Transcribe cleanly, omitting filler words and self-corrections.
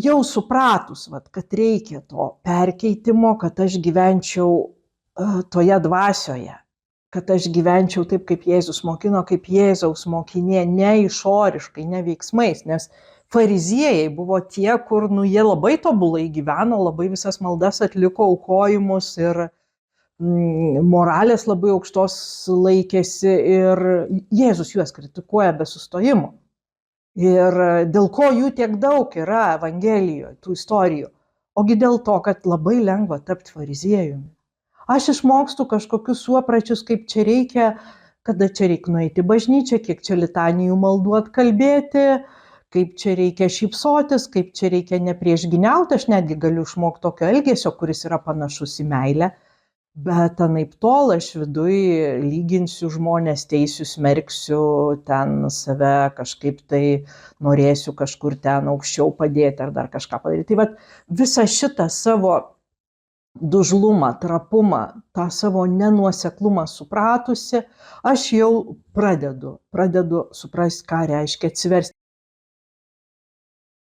jau supratus, vat, kad reikia to perkeitimo, kad aš gyvenčiau toje dvasioje, kad aš gyvenčiau taip, kaip Jėzus mokino, kaip Jėzaus mokinė, ne išoriškai, ne veiksmais, nes fariziejai buvo tie, kur jie labai tobulai gyveno, labai visas maldas atliko, aukojimus ir moralės labai aukštos laikėsi ir Jėzus juos kritikuoja be sustojimo. Ir dėl ko jų tiek daug yra Evangelijoje, tų istorijų? Ogi dėl to, kad labai lengva tapti fariziejumi. Aš išmokstu kažkokius suopračius, kaip čia reikia, kada čia reikia nueiti į bažnyčią, kiek čia litanijų maldų atkalbėti, kaip čia reikia šypsotis, kaip čia reikia nepriešginiauti. Aš netgi galiu išmokti tokio elgesio, kuris yra panašus į meilę. Bet anaip tol aš viduj lyginsiu žmonės, teisiu, smerksiu, ten save kažkaip tai norėsiu kažkur ten aukščiau padėti ar dar kažką padaryti. Tai vat visą šitą savo dužlumą, trapumą, tą savo nenuoseklumą supratusi, aš jau pradedu suprasti, ką reiškia atsiversti.